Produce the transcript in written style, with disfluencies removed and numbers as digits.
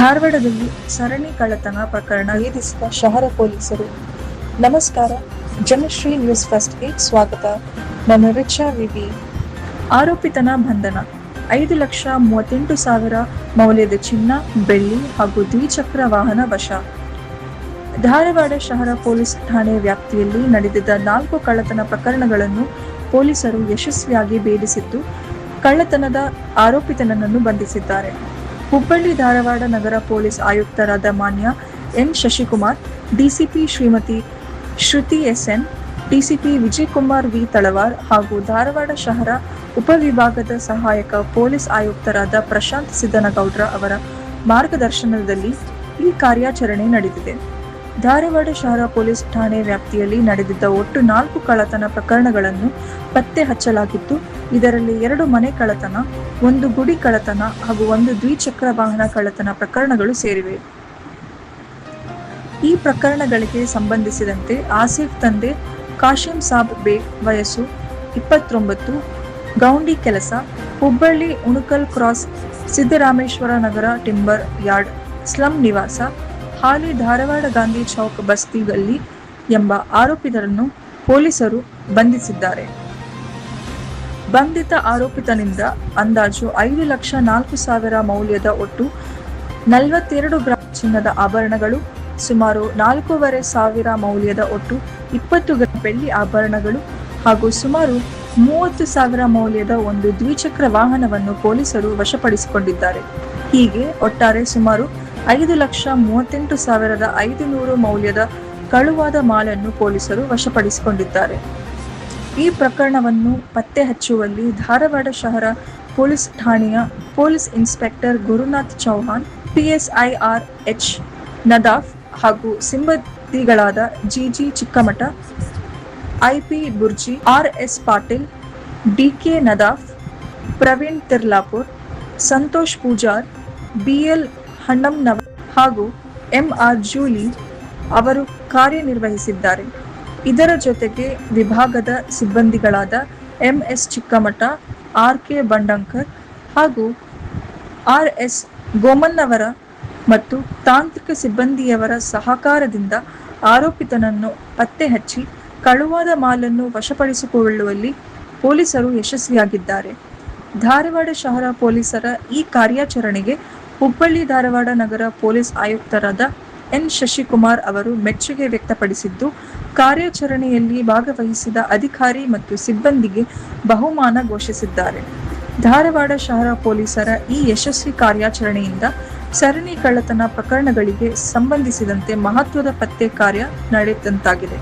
ಧಾರವಾಡದಲ್ಲಿ ಸರಣಿ ಕಳ್ಳತನ ಪ್ರಕರಣ ಭೇದಿಸಿದ ಶಹರ ಪೊಲೀಸರು. ನಮಸ್ಕಾರ, ಜನಶ್ರೀ ನ್ಯೂಸ್ ಫಸ್ಟ್ಗೆ ಸ್ವಾಗತ. ನಾನು ರಿಚಾ ವಿವಿ. ಆರೋಪಿತನ ಬಂಧನ. 5,38,000 ಮೌಲ್ಯದ ಚಿನ್ನ, ಬೆಳ್ಳಿ ಹಾಗೂ ದ್ವಿಚಕ್ರ ವಾಹನ ವಶ. ಧಾರವಾಡ ಶಹರ ಪೊಲೀಸ್ ಠಾಣೆ ವ್ಯಾಪ್ತಿಯಲ್ಲಿ ನಡೆದಿದ್ದ 4 ಕಳ್ಳತನ ಪ್ರಕರಣಗಳನ್ನು ಪೊಲೀಸರು ಯಶಸ್ವಿಯಾಗಿ ಭೇದಿಸಿದ್ದು, ಕಳ್ಳತನದ ಆರೋಪಿತನನ್ನು ಬಂಧಿಸಿದ್ದಾರೆ. ಹುಬ್ಬಳ್ಳಿ ಧಾರವಾಡ ನಗರ ಪೊಲೀಸ್ ಆಯುಕ್ತರಾದ ಮಾನ್ಯ N Shashikumar, DCP Shrimati Shruti SN, DCP Vijayakumar V Talawar ಹಾಗೂ ಧಾರವಾಡ ಶಹರ ಉಪವಿಭಾಗದ ಸಹಾಯಕ ಪೊಲೀಸ್ ಆಯುಕ್ತರಾದ ಪ್ರಶಾಂತ್ ಸಿದ್ದನಗೌಡ್ರ ಅವರ ಮಾರ್ಗದರ್ಶನದಲ್ಲಿ ಈ ಕಾರ್ಯಾಚರಣೆ ನಡೆದಿದೆ. ಧಾರವಾಡ ಶಹರ ಪೊಲೀಸ್ ಠಾಣೆ ವ್ಯಾಪ್ತಿಯಲ್ಲಿ ನಡೆದಿದ್ದ ಒಟ್ಟು 4 ಕಳ್ಳತನ ಪ್ರಕರಣಗಳನ್ನು ಪತ್ತೆ ಹಚ್ಚಲಾಗಿದ್ದು, ಇದರಲ್ಲಿ 2 ಮನೆ ಕಳ್ಳತನ, 1 ಗುಡಿ ಕಳ್ಳತನ ಹಾಗೂ 1 ದ್ವಿಚಕ್ರ ವಾಹನ ಕಳ್ಳತನ ಪ್ರಕರಣಗಳು ಸೇರಿವೆ. ಈ ಪ್ರಕರಣಗಳಿಗೆ ಸಂಬಂಧಿಸಿದಂತೆ ಆಸಿಫ್ ತಂದೆ ಕಾಶಿಂ ಸಾಬ್ ಬೇಗ್, ವಯಸ್ಸು 29, ಗೌಂಡಿ ಕೆಲಸ, ಹುಬ್ಬಳ್ಳಿ ಉಣಕಲ್ ಕ್ರಾಸ್, ಸಿದ್ದರಾಮೇಶ್ವರ ನಗರ ಟಿಂಬರ್ ಯಾರ್ಡ್ ಸ್ಲಂ ನಿವಾಸ, ಹಾಲಿ ಧಾರವಾಡ ಗಾಂಧಿ ಚೌಕ್ ಬಸ್ತಿ ಗಲ್ಲಿ ಎಂಬ ಆರೋಪಿತರನ್ನು ಪೊಲೀಸರು ಬಂಧಿಸಿದ್ದಾರೆ. ಬಂಧಿತ ಆರೋಪಿತನಿಂದ ಅಂದಾಜು 5,04,000 ಮೌಲ್ಯದ ಒಟ್ಟು 42 ಗ್ರಾಂ ಚಿನ್ನದ ಆಭರಣಗಳು, ಸುಮಾರು 4,500 ಮೌಲ್ಯದ ಒಟ್ಟು 20 ಗ್ರಾಂ ಬೆಳ್ಳಿ ಆಭರಣಗಳು ಹಾಗೂ ಸುಮಾರು 30,000 ಮೌಲ್ಯದ 1 ದ್ವಿಚಕ್ರ ವಾಹನವನ್ನು ಪೊಲೀಸರು ವಶಪಡಿಸಿಕೊಂಡಿದ್ದಾರೆ. ಹೀಗೆ ಒಟ್ಟಾರೆ ಸುಮಾರು 5,38,500 ಮೌಲ್ಯದ ಕಳುವಾದ ಮಾಲನ್ನು ಪೊಲೀಸರು ವಶಪಡಿಸಿಕೊಂಡಿದ್ದಾರೆ. ಈ ಪ್ರಕರಣವನ್ನು ಪತ್ತೆ ಹಚ್ಚುವಲ್ಲಿ ಧಾರವಾಡ ಶಹರ ಪೊಲೀಸ್ ಠಾಣೆಯ police inspector Gurunath Chauhan, PSI RH Nadaf ಹಾಗೂ ಸಿಬ್ಬಂದಿಗಳಾದ GG Chikkamath, IP bhurji, RS Patil, DK Nadaf, Praveen Tirlapur, Santosh Pujar, BL ಹಣ್ಣಂನವ ಹಾಗೂ MR ಜೂಲಿ ಅವರು ಕಾರ್ಯನಿರ್ವಹಿಸಿದ್ದಾರೆ. ಇದರ ಜೊತೆಗೆ ವಿಭಾಗದ ಸಿಬ್ಬಂದಿಗಳಾದ MS ಚಿಕ್ಕಮಠ, RK ಬಂಡಂಕರ್ ಹಾಗೂ RS ಗೋಮನ್ನವರ ಮತ್ತು ತಾಂತ್ರಿಕ ಸಿಬ್ಬಂದಿಯವರ ಸಹಕಾರದಿಂದ ಆರೋಪಿತನನ್ನು ಪತ್ತೆ ಹಚ್ಚಿ ಕಳುವಾದ ಮಾಲನ್ನು ವಶಪಡಿಸಿಕೊಳ್ಳುವಲ್ಲಿ ಪೊಲೀಸರು ಯಶಸ್ವಿಯಾಗಿದ್ದಾರೆ. ಧಾರವಾಡ ಶಹರ ಪೊಲೀಸರ ಈ ಕಾರ್ಯಾಚರಣೆಗೆ ಹುಬ್ಬಳ್ಳಿ ಧಾರವಾಡ ನಗರ ಪೊಲೀಸ್ ಆಯುಕ್ತರಾದ ಎನ್ ಶಶಿಕುಮಾರ್ ಅವರು ಮೆಚ್ಚುಗೆ ವ್ಯಕ್ತಪಡಿಸಿದ್ದು, ಕಾರ್ಯಾಚರಣೆಯಲ್ಲಿ ಭಾಗವಹಿಸಿದ ಅಧಿಕಾರಿ ಮತ್ತು ಸಿಬ್ಬಂದಿಗೆ ಬಹುಮಾನ ಘೋಷಿಸಿದ್ದಾರೆ. ಧಾರವಾಡ ಶಹರ ಪೊಲೀಸರ ಈ ಯಶಸ್ವಿ ಕಾರ್ಯಾಚರಣೆಯಿಂದ ಸರಣಿ ಕಳ್ಳತನ ಪ್ರಕರಣಗಳಿಗೆ ಸಂಬಂಧಿಸಿದಂತೆ ಮಹತ್ವದ ಪತ್ತೆ ಕಾರ್ಯ ನಡೆದಂತಾಗಿದೆ.